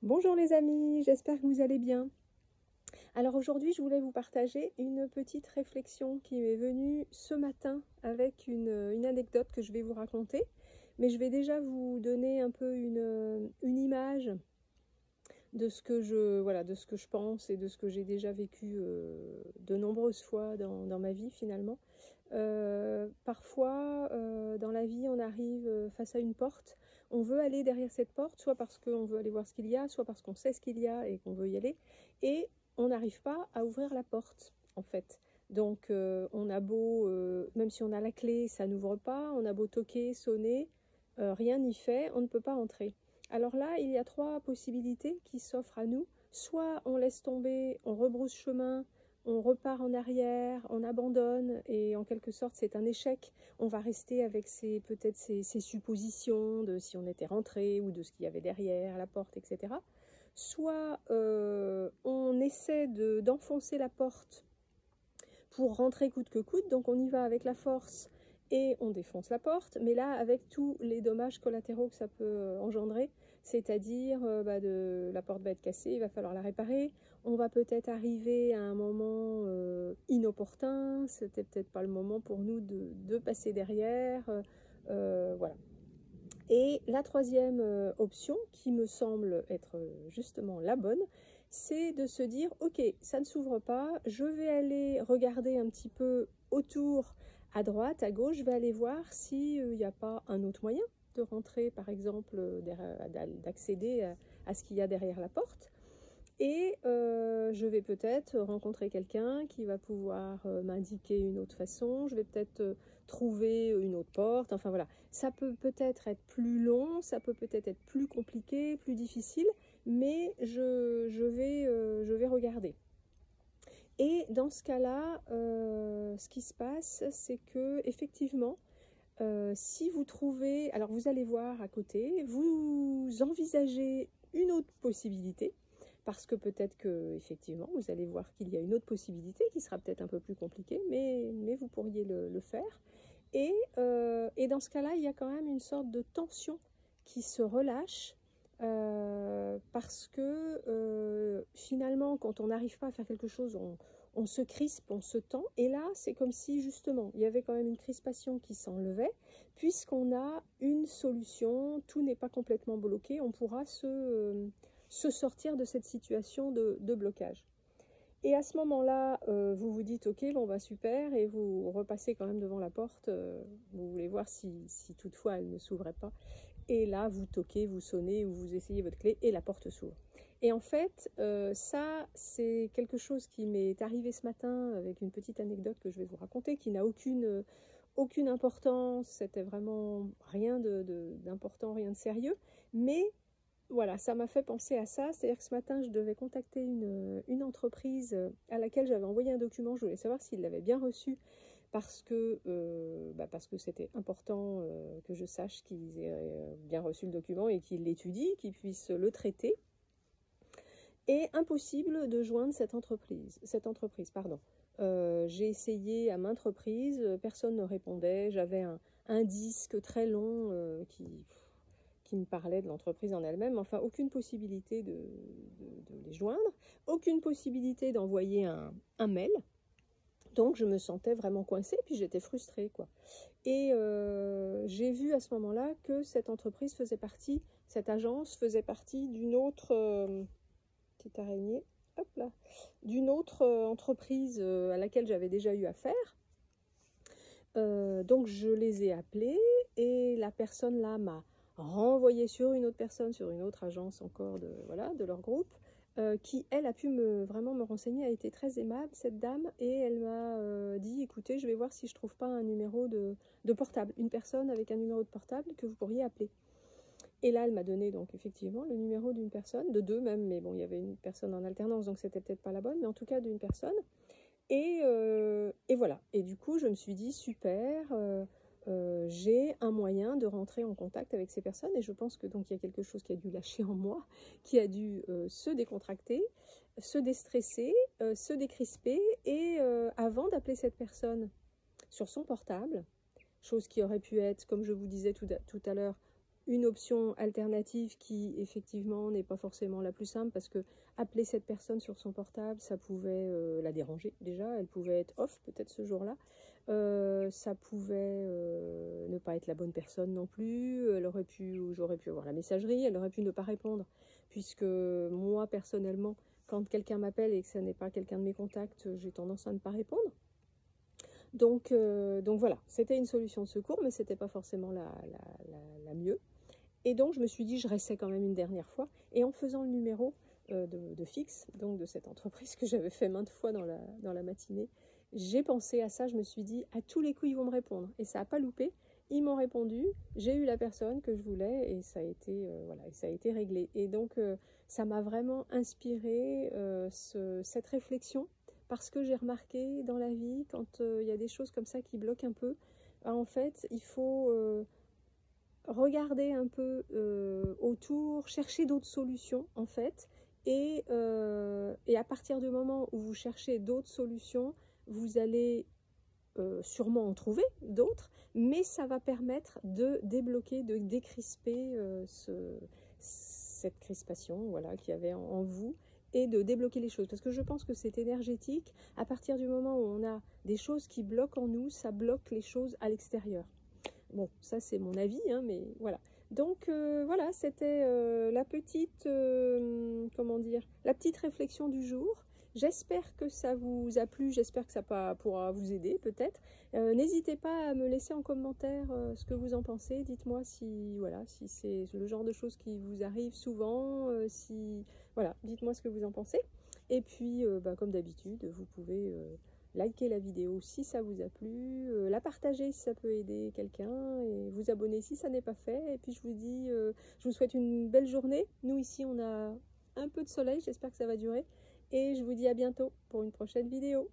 Bonjour les amis, j'espère que vous allez bien. Alors aujourd'hui, je voulais vous partager une petite réflexion qui m'est venue ce matin avec une anecdote que je vais vous raconter. Mais je vais déjà vous donner un peu une image de ce que de ce que je pense et de ce que j'ai déjà vécu de nombreuses fois dans ma vie finalement. Parfois, dans la vie, on arrive face à une porte. On veut aller derrière cette porte, soit parce qu'on veut aller voir ce qu'il y a, soit parce qu'on sait ce qu'il y a et qu'on veut y aller. Et on n'arrive pas à ouvrir la porte, en fait. Donc, on a beau, même si on a la clé, ça n'ouvre pas. On a beau toquer, sonner, rien n'y fait, on ne peut pas entrer. Alors là, il y a trois possibilités qui s'offrent à nous. Soit on laisse tomber, on rebrousse chemin, on repart en arrière, on abandonne et en quelque sorte c'est un échec. On va rester avec peut-être ses suppositions de si on était rentré ou de ce qu'il y avait derrière la porte, etc. Soit on essaie d'enfoncer la porte pour rentrer coûte que coûte, donc on y va avec la force et on défonce la porte, mais là avec tous les dommages collatéraux que ça peut engendrer, c'est-à-dire la porte va être cassée, il va falloir la réparer, on va peut-être arriver à un moment inopportun, c'était peut-être pas le moment pour nous de passer derrière, voilà. Et la troisième option, qui me semble être justement la bonne, c'est de se dire, ok, ça ne s'ouvre pas, je vais aller regarder un petit peu autour, à droite, à gauche, je vais aller voir s'il n'y a pas un autre moyen de rentrer, par exemple, d'accéder à ce qu'il y a derrière la porte. Et je vais peut-être rencontrer quelqu'un qui va pouvoir m'indiquer une autre façon, je vais peut-être trouver une autre porte, enfin voilà. Ça peut peut-être être plus long, ça peut peut-être être plus compliqué, plus difficile, mais je vais regarder. Et dans ce cas-là, ce qui se passe, c'est que effectivement, si vous trouvez, alors vous allez voir à côté, vous envisagez une autre possibilité, parce que peut-être que effectivement vous allez voir qu'il y a une autre possibilité qui sera peut-être un peu plus compliquée, mais vous pourriez le faire. Et dans ce cas-là, il y a quand même une sorte de tension qui se relâche, parce que finalement, quand on n'arrive pas à faire quelque chose, on se crispe, on se tend, et là, c'est comme si justement, il y avait quand même une crispation qui s'enlevait, puisqu'on a une solution, tout n'est pas complètement bloqué, on pourra se sortir de cette situation de blocage. Et à ce moment-là, vous vous dites, ok, bon bah super, et vous repassez quand même devant la porte, vous voulez voir si toutefois elle ne s'ouvrait pas. Et là, vous toquez, vous sonnez, ou vous essayez votre clé, et la porte s'ouvre. Et en fait, ça, c'est quelque chose qui m'est arrivé ce matin, avec une petite anecdote que je vais vous raconter, qui n'a aucune importance, c'était vraiment rien d'important, rien de sérieux, mais voilà, ça m'a fait penser à ça, c'est-à-dire que ce matin, je devais contacter une entreprise à laquelle j'avais envoyé un document, je voulais savoir s'ils l'avaient bien reçu, parce que c'était important que je sache qu'ils aient bien reçu le document et qu'ils l'étudient, qu'ils puissent le traiter. Et impossible de joindre cette entreprise, pardon. J'ai essayé à maintes reprises, personne ne répondait, j'avais un disque très long qui me parlait de l'entreprise en elle-même, enfin aucune possibilité de les joindre, aucune possibilité d'envoyer un mail, donc je me sentais vraiment coincée, puis j'étais frustrée, quoi. Et j'ai vu à ce moment-là que cette entreprise faisait partie, cette agence faisait partie d'une autre, petite araignée, hop là, d'une autre entreprise à laquelle j'avais déjà eu affaire. Donc je les ai appelés et la personne là m'a renvoyé sur une autre personne, sur une autre agence encore de leur groupe, qui elle a pu vraiment me renseigner, a été très aimable cette dame, et elle m'a dit, écoutez, je vais voir si je trouve pas un numéro de portable, une personne avec un numéro de portable que vous pourriez appeler. Et là elle m'a donné donc effectivement le numéro d'une personne, de deux même, mais bon il y avait une personne en alternance donc c'était peut-être pas la bonne, mais en tout cas d'une personne. Et voilà. Et du coup, je me suis dit, super, j'ai un moyen de rentrer en contact avec ces personnes. Et je pense que donc il y a quelque chose qui a dû lâcher en moi, qui a dû se décontracter, se déstresser, se décrisper. Et avant d'appeler cette personne sur son portable, chose qui aurait pu être, comme je vous disais tout à l'heure, une option alternative qui effectivement n'est pas forcément la plus simple, parce que appeler cette personne sur son portable, ça pouvait la déranger déjà, elle pouvait être off peut-être ce jour-là, ça pouvait ne pas être la bonne personne non plus, j'aurais pu avoir la messagerie, elle aurait pu ne pas répondre, puisque moi personnellement, quand quelqu'un m'appelle et que ce n'est pas quelqu'un de mes contacts, j'ai tendance à ne pas répondre. Donc voilà, c'était une solution de secours, mais c'était pas forcément la mieux. Et donc je me suis dit, je restais quand même une dernière fois. Et en faisant le numéro de fixe, donc de cette entreprise que j'avais fait maintes fois dans la matinée, j'ai pensé à ça, je me suis dit, à tous les coups, ils vont me répondre. Et ça n'a pas loupé, ils m'ont répondu, j'ai eu la personne que je voulais, et ça a été, voilà, ça a été réglé. Et donc ça m'a vraiment inspiré cette réflexion, parce que j'ai remarqué dans la vie, quand il y a des choses comme ça qui bloquent un peu, en fait, il faut regarder un peu autour, chercher d'autres solutions en fait, et à partir du moment où vous cherchez d'autres solutions, vous allez sûrement en trouver d'autres, mais ça va permettre de débloquer, de décrisper cette crispation, voilà, qu'il y avait en vous, et de débloquer les choses, parce que je pense que c'est énergétique. À partir du moment où on a des choses qui bloquent en nous, ça bloque les choses à l'extérieur. Bon, ça c'est mon avis, hein, mais voilà. Donc voilà, c'était la petite, comment dire, la petite réflexion du jour. J'espère que ça vous a plu, j'espère que ça pourra vous aider peut-être. N'hésitez pas à me laisser en commentaire ce que vous en pensez. Dites-moi si, voilà, si c'est le genre de choses qui vous arrive souvent, si, voilà, dites-moi ce que vous en pensez. Et puis, comme d'habitude, vous pouvez liker la vidéo si ça vous a plu, la partager si ça peut aider quelqu'un, et vous abonner si ça n'est pas fait. Et puis je vous dis, je vous souhaite une belle journée. Nous ici on a un peu de soleil, j'espère que ça va durer. Et je vous dis à bientôt pour une prochaine vidéo.